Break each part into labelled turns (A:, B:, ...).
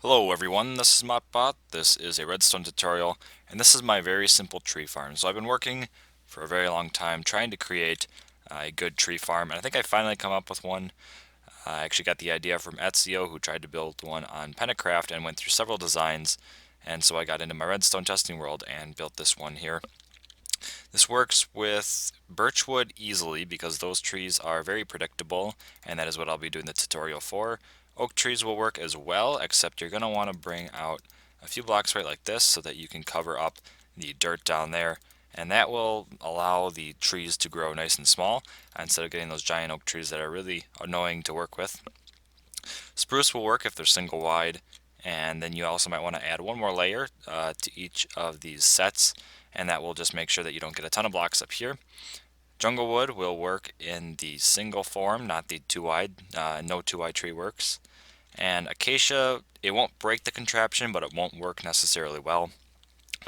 A: Hello everyone, this is Motbot. This is a redstone tutorial, and this is my very simple tree farm. So I've been working for a very long time trying to create a good tree farm, and I think I finally come up with one. I actually got the idea from Ezio, who tried to build one on Pentacraft and went through several designs, and so I got into my redstone testing world and built this one here. This works with birchwood easily because those trees are very predictable, and that is what I'll be doing the tutorial for. Oak trees will work as well, except you're going to want to bring out a few blocks right like this so that you can cover up the dirt down there, and that will allow the trees to grow nice and small instead of getting those giant oak trees that are really annoying to work with. Spruce will work if they're single wide, and then you also might want to add one more layer to each of these sets, and that will just make sure that you don't get a ton of blocks up here. Jungle wood will work in the single form, not the too wide. No too wide tree works. And acacia, it won't break the contraption, but it won't work necessarily well.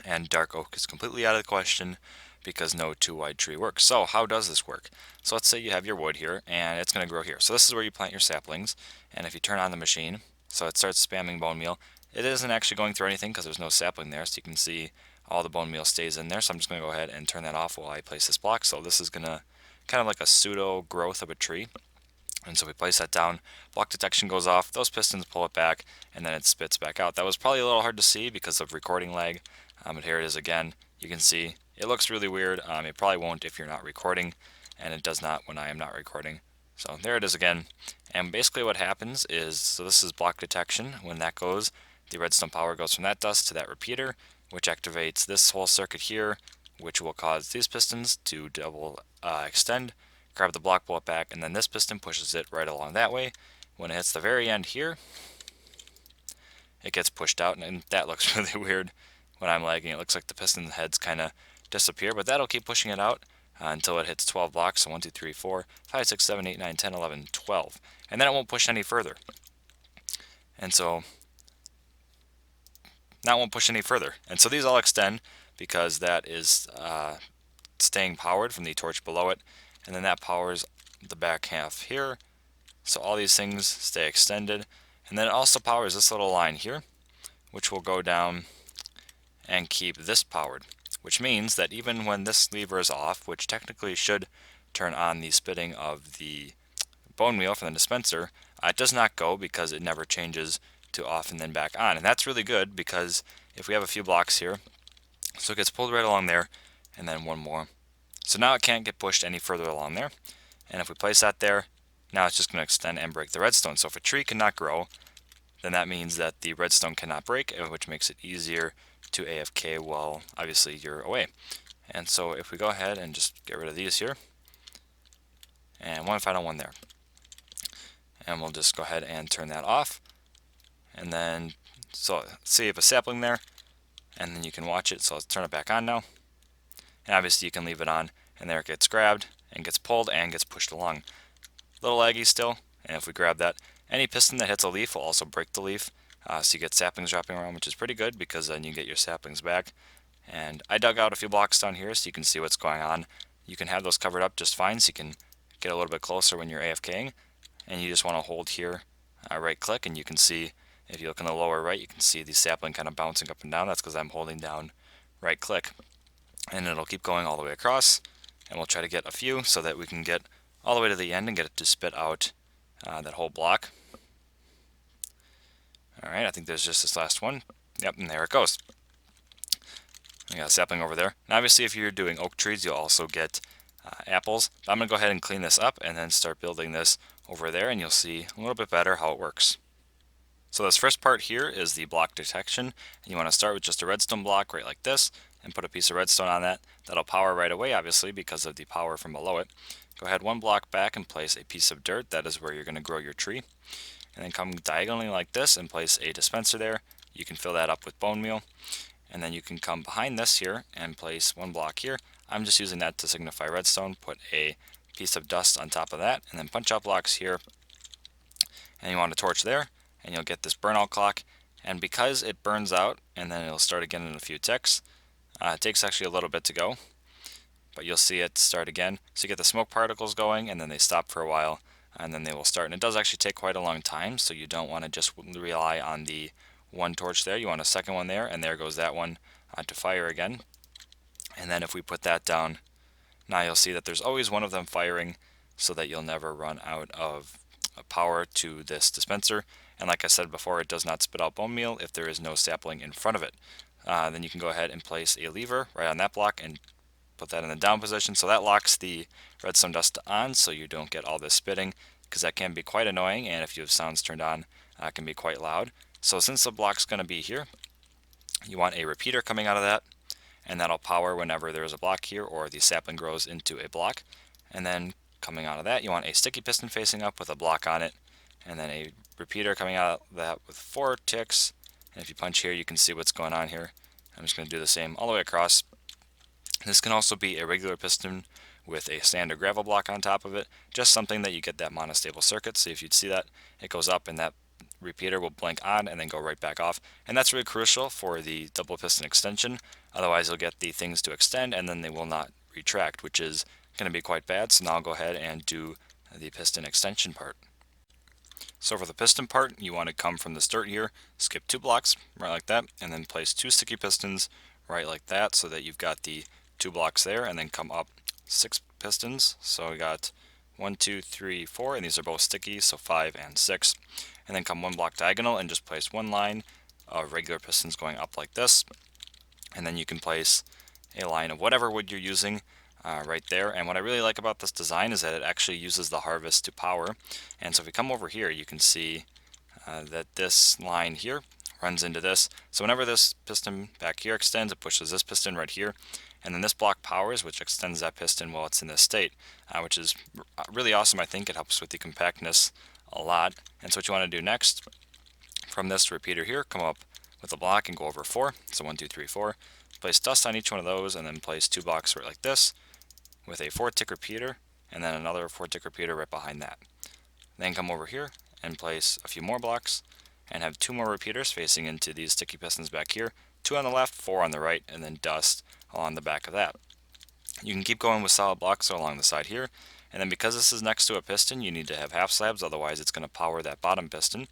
A: And dark oak is completely out of the question because no too wide tree works. So how does this work? So let's say you have your wood here and it's going to grow here. So this is where you plant your saplings, and if you turn on the machine, so it starts spamming bone meal. It isn't actually going through anything because there's no sapling there, so you can see all the bone meal stays in there. So I'm just going to go ahead and turn that off while I place this block. So this is going to kind of like a pseudo growth of a tree. And so we place that down, block detection goes off, those pistons pull it back, and then it spits back out. That was probably a little hard to see because of recording lag, but here it is again. You can see it looks really weird. It probably won't if you're not recording, and it does not when I am not recording. So there it is again. And basically what happens is, so this is block detection. When that goes, the redstone power goes from that dust to that repeater, which activates this whole circuit here, which will cause these pistons to double extend, grab the block, pull it back, and then this piston pushes it right along that way. When it hits the very end here, it gets pushed out, and that looks really weird when I'm lagging. It looks like the piston heads kind of disappear, but that'll keep pushing it out until it hits 12 blocks. So 1, 2, 3, 4, 5, 6, 7, 8, 9, 10, 11, 12. And then it won't push any further. And so now it won't push any further. And so these all extend because that is staying powered from the torch below it. And then that powers the back half here. So all these things stay extended. And then it also powers this little line here, which will go down and keep this powered, which means that even when this lever is off, which technically should turn on the spitting of the bone meal from the dispenser, it does not go because it never changes to off and then back on. And that's really good because if we have a few blocks here, so it gets pulled right along there, and then one more. So now it can't get pushed any further along there. And if we place that there, now it's just going to extend and break the redstone. So if a tree cannot grow, then that means that the redstone cannot break, which makes it easier to AFK while obviously you're away. And so if we go ahead and just get rid of these here, and one final one there, and we'll just go ahead and turn that off. And then, so see if a sapling there, and then you can watch it. So let's turn it back on now. And obviously you can leave it on, and there it gets grabbed and gets pulled and gets pushed along. A little laggy still, and if we grab that, any piston that hits a leaf will also break the leaf. So you get saplings dropping around, which is pretty good because then you get your saplings back. And I dug out a few blocks down here so you can see what's going on. You can have those covered up just fine, so you can get a little bit closer when you're AFKing. And you just want to hold here, right click, and you can see, if you look in the lower right, you can see the sapling kind of bouncing up and down. That's because I'm holding down right click. And it'll keep going all the way across, and we'll try to get a few so that we can get all the way to the end and get it to spit out that whole block. Alright, I think there's just this last one. Yep, and there it goes. We got a sapling over there. And obviously if you're doing oak trees, you'll also get apples. But I'm going to go ahead and clean this up and then start building this over there, and you'll see a little bit better how it works. So this first part here is the block detection. And you want to start with just a redstone block right like this, and put a piece of redstone on that. That'll power right away, obviously, because of the power from below it. Go ahead one block back and place a piece of dirt. That is where you're going to grow your tree. And then come diagonally like this and place a dispenser there. You can fill that up with bone meal. And then you can come behind this here and place one block here. I'm just using that to signify redstone. Put a piece of dust on top of that, and then punch out blocks here. And you want a torch there, and you'll get this burnout clock. And because it burns out, and then it'll start again in a few ticks, it takes actually a little bit to go, but you'll see it start again. So you get the smoke particles going, and then they stop for a while, and then they will start. And it does actually take quite a long time, so you don't want to just rely on the one torch there, you want a second one there, and there goes that one to fire again. And then if we put that down, now you'll see that there's always one of them firing, so that you'll never run out of power to this dispenser. And like I said before, it does not spit out bone meal if there is no sapling in front of it. Then you can go ahead and place a lever right on that block and put that in the down position, so that locks the redstone dust on, so you don't get all this spitting, because that can be quite annoying, and if you have sounds turned on, it can be quite loud. So since the block's going to be here, you want a repeater coming out of that, and that'll power whenever there is a block here or the sapling grows into a block. And then coming out of that, you want a sticky piston facing up with a block on it, and then a repeater coming out of that with 4 ticks. And if you punch here, you can see what's going on here. I'm just going to do the same all the way across. This can also be a regular piston with a sand or gravel block on top of it, just something that you get that monostable circuit. So if you'd see that, it goes up and that repeater will blink on and then go right back off. And that's really crucial for the double piston extension. Otherwise you'll get the things to extend and then they will not retract, which is going to be quite bad. So now I'll go ahead and do the piston extension part. So for the piston part, you want to come from the start here, skip 2 blocks, right like that, and then place 2 sticky pistons right like that, so that you've got the 2 blocks there, and then come up 6 pistons. So we got 1, 2, 3, 4, and these are both sticky, so 5 and 6. And then come 1 block diagonal and just place 1 line of regular pistons going up like this. And then you can place a line of whatever wood you're using right there. And what I really like about this design is that it actually uses the harvest to power. And so if we come over here, you can see that this line here runs into this. So whenever this piston back here extends, it pushes this piston right here. And then this block powers, which extends that piston while it's in this state, which is really awesome. I think it helps with the compactness a lot. And so what you want to do next, from this repeater here, come up with a block and go over 4. So 1, 2, 3, 4. Place dust on each one of those, and then place 2 blocks right like this with a 4-tick repeater, and then another 4-tick repeater right behind that. Then come over here and place a few more blocks and have 2 more repeaters facing into these sticky pistons back here, 2 on the left, 4 on the right, and then dust along the back of that. You can keep going with solid blocks along the side here, and then because this is next to a piston, you need to have half slabs, otherwise it's going to power that bottom piston,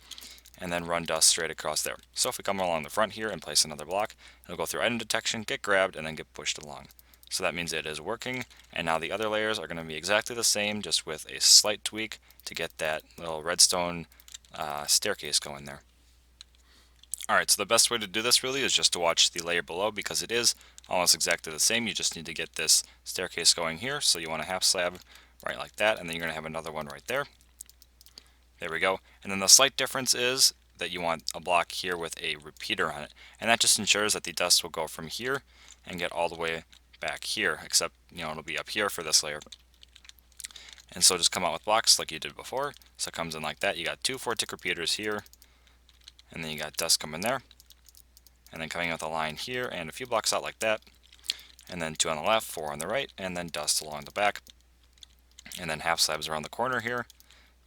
A: and then run dust straight across there. So if we come along the front here and place another block, it'll go through item detection, get grabbed, and then get pushed along. So that means it is working, and now the other layers are going to be exactly the same, just with a slight tweak to get that little redstone staircase going there. Alright, so the best way to do this really is just to watch the layer below, because it is almost exactly the same. You just need to get this staircase going here. So you want a half slab right like that, and then you're going to have another one right there. There we go. And then the slight difference is that you want a block here with a repeater on it, and that just ensures that the dust will go from here and get all the way back here, except it'll be up here for this layer. And so just come out with blocks like you did before. So it comes in like that. You got 2 4-tick repeaters here, and then you got dust coming there, and then coming out the line here, and a few blocks out like that, and then 2 on the left, 4 on the right, and then dust along the back, and then half slabs around the corner here.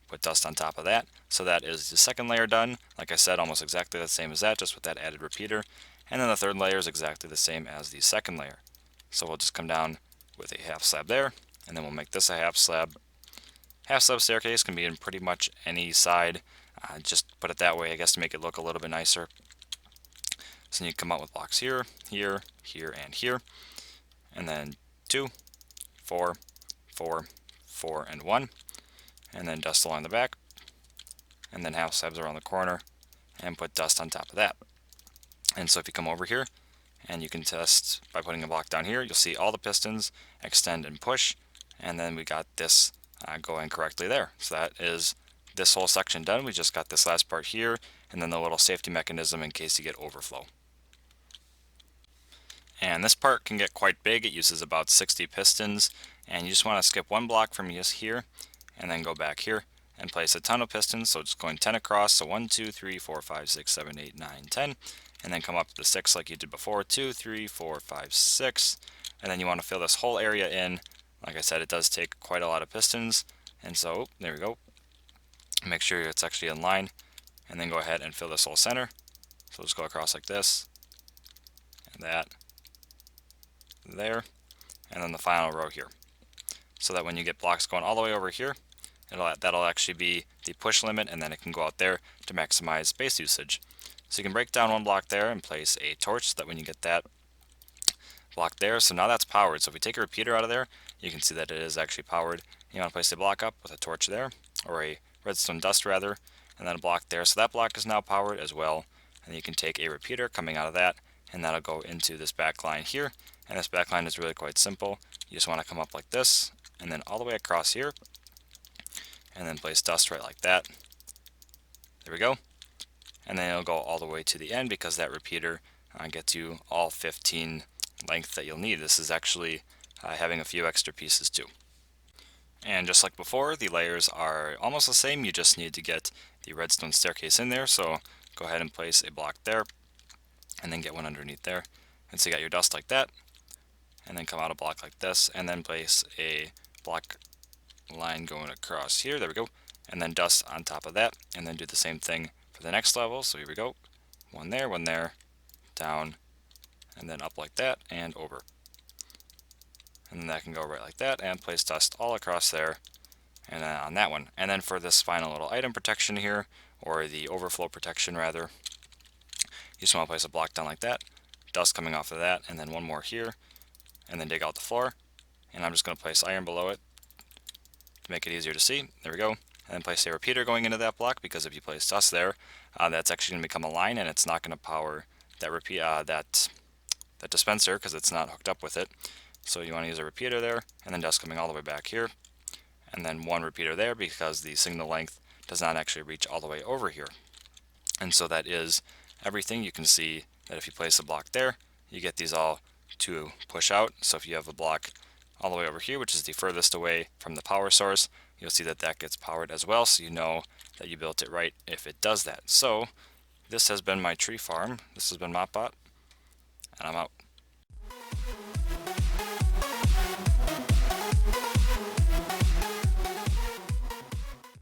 A: Put dust on top of that. So that is the second layer done. Like I said, almost exactly the same as that, just with that added repeater. And then the third layer is exactly the same as the second layer. So we'll just come down with a half slab there, and then we'll make this a half slab. Half slab staircase can be in pretty much any side. Just put it that way, I guess, to make it look a little bit nicer. So you come out with blocks here, here, here, and here. And then 2, 4, 4, 4, and 1. And then dust along the back, and then half slabs around the corner, and put dust on top of that. And so if you come over here, and you can test by putting a block down here, you'll see all the pistons extend and push, and then we got this going correctly there. So that is this whole section done. We just got this last part here, and then the little safety mechanism in case you get overflow. And this part can get quite big. It uses about 60 pistons, and you just want to skip 1 block from here, and then go back here and place a ton of pistons. So just going 10 across, so 1, 2, 3, 4, 5, 6, 7, 8, 9, 10, and then come up to 6 like you did before, 2, 3, 4, 5, 6, and then you want to fill this whole area in. Like I said, it does take quite a lot of pistons, and so there we go. Make sure it's actually in line, and then go ahead and fill this whole center. So just go across like this, and that, there, and then the final row here. So that when you get blocks going all the way over here, that'll actually be the push limit, and then it can go out there to maximize space usage. So you can break down one block there and place a torch so that when you get that block there, so now that's powered. So if we take a repeater out of there, you can see that it is actually powered. You want to place a block up with a torch there, or a redstone dust rather, and then a block there. So that block is now powered as well. And you can take a repeater coming out of that, and that'll go into this back line here. And this back line is really quite simple. You just want to come up like this, and then all the way across here, and then place dust right like that. There we go. And then it'll go all the way to the end because that repeater gets you all 15 length that you'll need. This is actually having a few extra pieces too. And just like before, the layers are almost the same. You just need to get the redstone staircase in there. So go ahead and place a block there, and then get one underneath there. And so you got your dust like that, and then come out a block like this, and then place a block line going across here. There we go. And then dust on top of that, and then do the same thing for the next level. So here we go. One there, down, and then up like that, and over. And then that can go right like that, and place dust all across there, and then on that one. And then for this final little item protection here, or the overflow protection rather, you just want to place a block down like that, dust coming off of that, and then one more here, and then dig out the floor. And I'm just going to place iron below it to make it easier to see. There we go. And then place a repeater going into that block, because if you place dust there, that's actually going to become a line, and it's not going to power that that dispenser because it's not hooked up with it. So you want to use a repeater there, and then dust coming all the way back here, and then one repeater there because the signal length does not actually reach all the way over here. And so that is everything. You can see that if you place a block there, you get these all to push out. So if you have a block all the way over here, which is the furthest away from the power source, you'll see that that gets powered as well, so you know that you built it right if it does that. So this has been my tree farm. This has been MopBot, and I'm out.